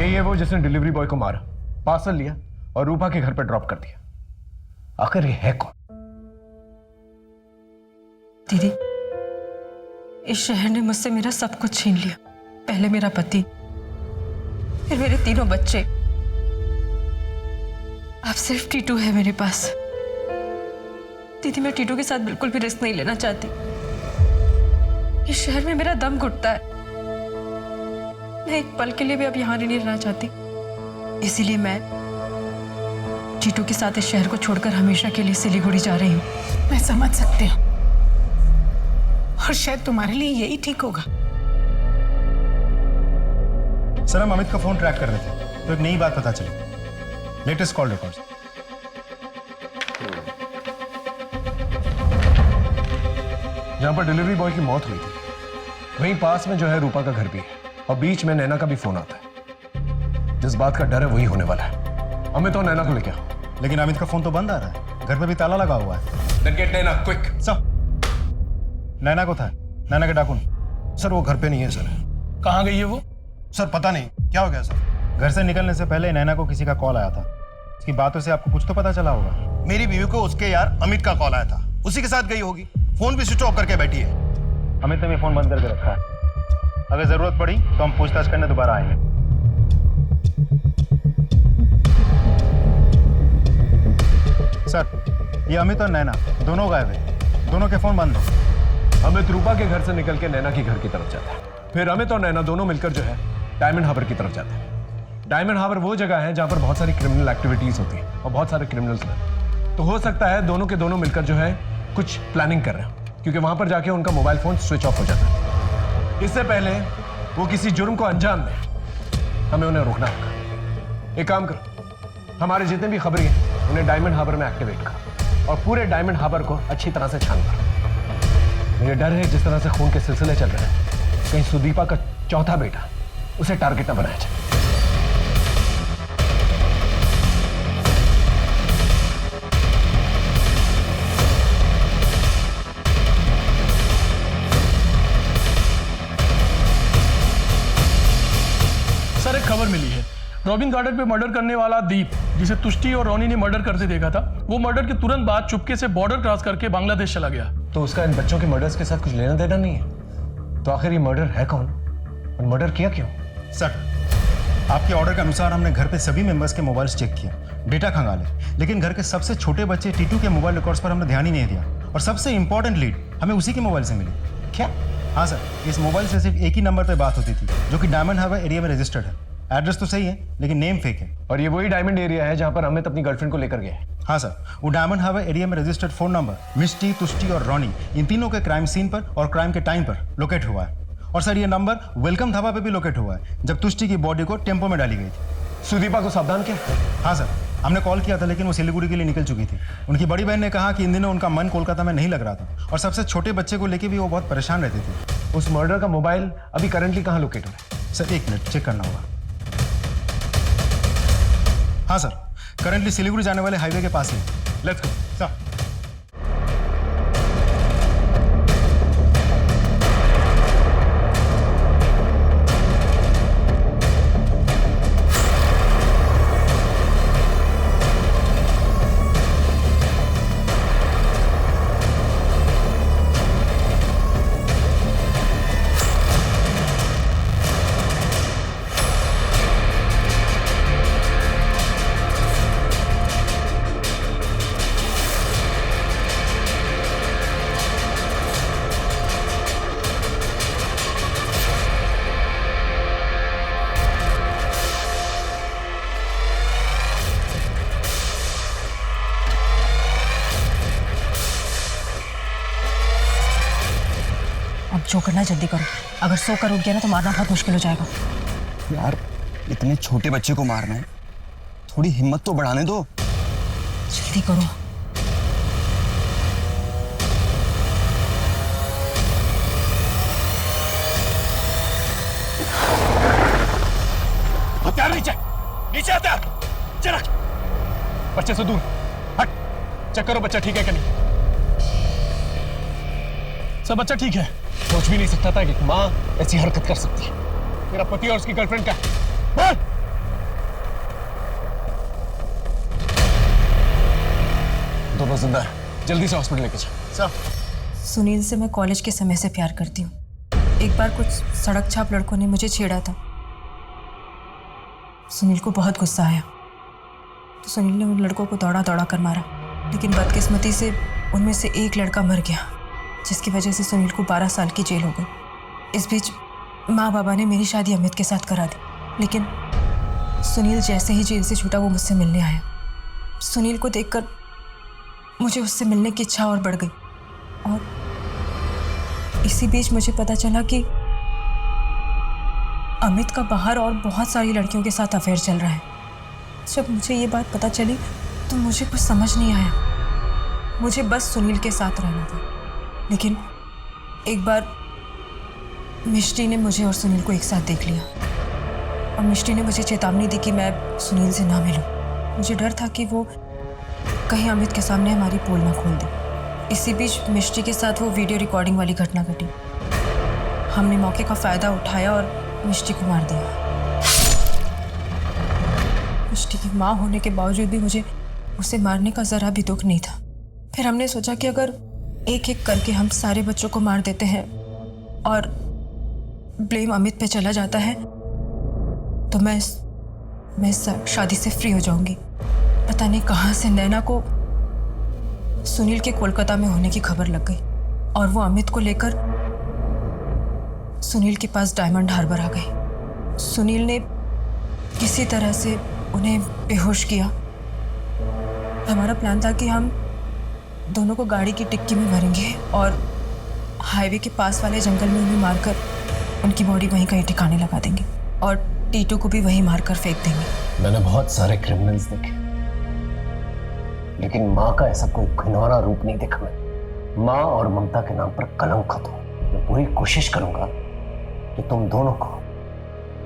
यही है वो जिसने डिलीवरी बॉय को मारा, पार्सल लिया और रूपा के घर पर ड्रॉप कर दिया। आखिर ये है कौन? दीदी, इस शहर ने मुझसे मेरा सब कुछ छीन लिया। पहले मेरा पति, फिर मेरे 3 बच्चे, अब सिर्फ टीटू है मेरे पास। दीदी, मैं टीटू के साथ बिल्कुल भी रिस्क नहीं लेना चाहती। इस शहर में मेरा दम घुटता है। मैं एक पल के लिए भी अब यहाँ नहीं रहना चाहती। इसीलिए मैं टीटू के साथ इस शहर को छोड़कर हमेशा के लिए सिलीगुड़ी जा रही हूँ। मैं समझ सकती हूँ और शायद तुम्हारे लिए यही ठीक होगा। सर, हम अमित का फोन ट्रैक कर रहे थे तो एक नई बात पता चली। Latest call records. जहां पर डिलीवरी बॉय की मौत हुई थी वहीं पास में जो है रूपा का घर भी है और बीच में नैना का भी फोन आता है। जिस बात का डर है वही होने वाला है। अमित और नैना को लेके आओ। लेकिन अमित का फोन तो बंद आ रहा है, घर पे भी ताला लगा हुआ है। Then get नैना, quick. सर, नैना को था, नैना के डाकुन। सर वो घर पे नहीं है सर। कहाँ गई है वो? सर पता नहीं क्या हो गया सर। घर से निकलने से पहले नैना को किसी का कॉल आया था। उसकी बातों से आपको कुछ तो पता चला होगा। मेरी बीवी को उसके यार अमित का कॉल आया था, उसी के साथ गई होगी। फोन भी स्विच ऑफ करके बैठी है। अमित ने भी फोन बंद करके रखा है। अगर जरूरत पड़ी तो हम पूछताछ करने दोबारा आएंगे। सर, ये अमित और नैना दोनों गायब है, दोनों के फोन बंद है। अमित रूपा के घर से निकल के नैना के घर की तरफ जाता है, फिर अमित और नैना दोनों मिलकर जो है डायमंड हार्बर की तरफ जाते हैं। डायमंड हार्बर वो जगह है जहां पर बहुत सारी क्रिमिनल एक्टिविटीज होती है और बहुत सारे क्रिमिनल्स हैं। तो हो सकता है दोनों के दोनों मिलकर जो है कुछ प्लानिंग कर रहे हैं, क्योंकि वहां पर जाके उनका मोबाइल फोन स्विच ऑफ हो जाता है। इससे पहले वो किसी जुर्म को अंजाम दें, हमें उन्हें रोकना होगा। एक काम करो, हमारे जितने भी खबरी हैं उन्हें डायमंड हार्बर में एक्टिवेट करो और पूरे डायमंड हार्बर को अच्छी तरह से छान करो। मुझे डर है जिस तरह से खून के सिलसिले चल रहे हैं, कहीं सुदीपा का चौथा बेटा उसे टारगेट न बनाया जाए। सर, एक खबर मिली है। रॉबिन गार्डन पे मर्डर करने वाला दीप, जिसे तुष्टि और रोनी ने मर्डर करते देखा था, वो मर्डर के तुरंत बाद चुपके से बॉर्डर क्रॉस करके बांग्लादेश चला गया। तो उसका इन बच्चों के मर्डर्स के साथ कुछ लेना देना नहीं है। तो आखिर ये मर्डर है कौन और मर्डर किया क्यों? सर, आपके ऑर्डर के अनुसार हमने घर पे सभी मेंबर्स के मोबाइल्स चेक किया, डेटा खंगाले, लेकिन घर के सबसे छोटे बच्चे टीटू के मोबाइल रिकॉर्ड्स पर हमने ध्यान ही नहीं दिया। और सबसे इंपॉर्टेंट लीड हमें उसी के मोबाइल से मिली। क्या? हाँ सर, इस मोबाइल से सिर्फ एक ही नंबर पर बात होती थी, जो कि डायमंड हार्बर एरिया में रजिस्टर्ड है। एड्रेस तो सही है लेकिन नेम फेक है। और ये वही डायमंड एरिया है जहां पर अमित अपनी गर्लफ्रेंड को लेकर गया है। हाँ सर, वो डायमंड हार्बर एरिया में रजिस्टर्ड फोन नंबर मिष्टी, तुष्टि और रोनी, इन तीनों के क्राइम सीन पर और क्राइम के टाइम पर लोकेट हुआ है। और सर, ये नंबर वेलकम धाबा पे भी लोकेट हुआ है, जब तुष्टि की बॉडी को टेम्पो में डाली गई थी। सुदीपा को सावधान किया? हाँ सर, हमने कॉल किया था लेकिन वो सिलीगुड़ी के लिए निकल चुकी थी। उनकी बड़ी बहन ने कहा कि इन दिनों उनका मन कोलकाता में नहीं लग रहा था और सबसे छोटे बच्चे को लेकर भी वो बहुत परेशान रहती थी। उस मर्डर का मोबाइल अभी करंटली कहाँ लोकेट हुआ है? सर, एक मिनट चेक करना होगा। हाँ सर, करंटली सिलीगुड़ी जाने वाले हाईवे के पास ही। Let's go sir. अब जो करना है जल्दी करो, अगर सो कर उठ गया ना तो मारना बहुत मुश्किल हो जाएगा। यार, इतने छोटे बच्चे को मारना है, थोड़ी हिम्मत तो बढ़ाने दो। जल्दी करो। हथियार नीचे, नीचे हथियार, चला। बच्चे से दूर हट। चेक करो बच्चा ठीक है कि नहीं। सब बच्चा ठीक है। सोच भी नहीं सकता था कि माँ ऐसी हरकत कर सकती है। मेरा पति और उसकी गर्लफ्रेंड का बोल। वो जिंदा है, जल्दी से हॉस्पिटल लेके जा। सर, सुनील से मैं कॉलेज के समय से प्यार करती हूँ। एक बार कुछ सड़क छाप लड़कों ने मुझे छेड़ा था। सुनील को बहुत गुस्सा आया तो सुनील ने उन लड़कों को दौड़ा दौड़ा कर मारा, लेकिन बदकिस्मती से उनमें से एक लड़का मर गया, जिसकी वजह से सुनील को 12 साल की जेल हो गई। इस बीच माँ बाबा ने मेरी शादी अमित के साथ करा दी, लेकिन सुनील जैसे ही जेल से छूटा वो मुझसे मिलने आया। सुनील को देखकर मुझे उससे मिलने की इच्छा और बढ़ गई, और इसी बीच मुझे पता चला कि अमित का बाहर और बहुत सारी लड़कियों के साथ अफेयर चल रहा है। जब मुझे ये बात पता चली तो मुझे कुछ समझ नहीं आया। मुझे बस सुनील के साथ रहना था, लेकिन एक बार मिष्टी ने मुझे और सुनील को एक साथ देख लिया, और मिष्टी ने मुझे चेतावनी दी कि मैं सुनील से ना मिलूं। मुझे डर था कि वो कहीं अमित के सामने हमारी पोल ना खोल दे। इसी बीच मिष्टी के साथ वो वीडियो रिकॉर्डिंग वाली घटना घटी। हमने मौके का फायदा उठाया और मिष्टी को मार दिया। मिष्टी की माँ होने के बावजूद भी मुझे उसे मारने का जरा भी दुख नहीं था। फिर हमने सोचा कि अगर एक एक करके हम सारे बच्चों को मार देते हैं और ब्लेम अमित पे चला जाता है तो मैं इस शादी से फ्री हो जाऊंगी। पता नहीं कहाँ से नैना को सुनील के कोलकाता में होने की खबर लग गई, और वो अमित को लेकर सुनील के पास डायमंड हार्बर आ गई। सुनील ने किसी तरह से उन्हें बेहोश किया। हमारा प्लान था कि हम दोनों को गाड़ी की डिक्की में भरेंगे और हाईवे के पास वाले जंगल में उन्हें मारकर उनकी बॉडी वहीं कहीं ठिकाने लगा देंगे, और टीटू को भी वहीं मारकर फेंक देंगे। मैंने बहुत सारे क्रिमिनल्स देखे, लेकिन माँ का ऐसा कोई घिनौना रूप नहीं देखा मैं। माँ और ममता के नाम पर कलंक हो। मैं पूरी कोशिश करूंगा कि तुम दोनों को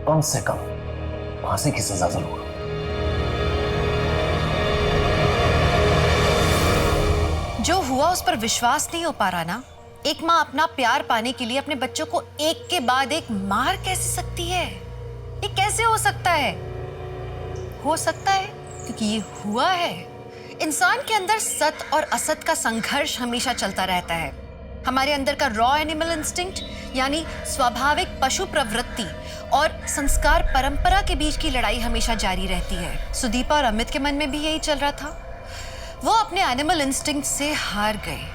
कम से कम फांसी की सजा जरूर। जो हुआ उस पर विश्वास नहीं हो पा रहा ना। एक माँ अपना प्यार पाने के लिए अपने बच्चों को एक के बाद एक मार कैसे सकती है? ये कैसे हो सकता है? हो सकता है क्योंकि ये हुआ है। इंसान के अंदर सत और असत का संघर्ष हमेशा चलता रहता है। हमारे अंदर का रॉ एनिमल इंस्टिंक्ट यानी स्वाभाविक पशु प्रवृत्ति और संस्कार परंपरा के बीच की लड़ाई हमेशा जारी रहती है। सुदीपा और अमित के मन में भी यही चल रहा था। वो अपने एनिमल इंस्टिंक्ट से हार गए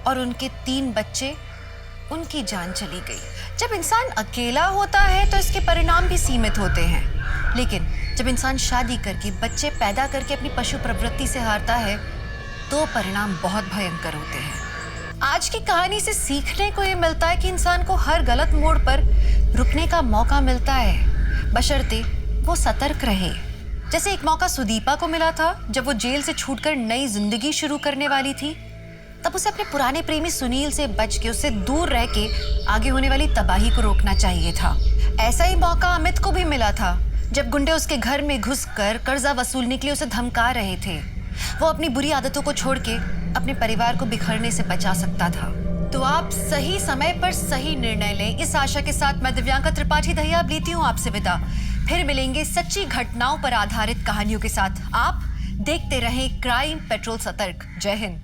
और उनके 3 बच्चे, उनकी जान चली गई। जब इंसान अकेला होता है तो इसके परिणाम भी सीमित होते हैं, लेकिन जब इंसान शादी करके बच्चे पैदा करके अपनी पशु प्रवृत्ति से हारता है तो परिणाम बहुत भयंकर होते हैं। आज की कहानी से सीखने को ये मिलता है कि इंसान को हर गलत मोड़ पर रुकने का मौका मिलता है, बशर्ते वो सतर्क रहे। जैसे एक मौका सुदीपा को मिला था जब वो जेल से छूटकर नई जिंदगी शुरू करने वाली थी। तब उसे अपने पुराने प्रेमी सुनील से बच के, उससे दूर रह के आगे होने वाली तबाही को रोकना चाहिए था। ऐसा ही मौका अमित को भी मिला था जब गुंडे उसके घर में घुसकर कर्जा वसूलने के लिए उसे धमका रहे थे। वो अपनी बुरी आदतों को छोड़ के अपने परिवार को बिखरने से बचा सकता था। तो आप सही समय पर सही निर्णय लें, इस आशा के साथ मैं दिव्यांका त्रिपाठी दहिया लेती हूँ आपसे विदा। फिर मिलेंगे सच्ची घटनाओं पर आधारित कहानियों के साथ। आप देखते रहें क्राइम पेट्रोल सतर्क। जय हिंद।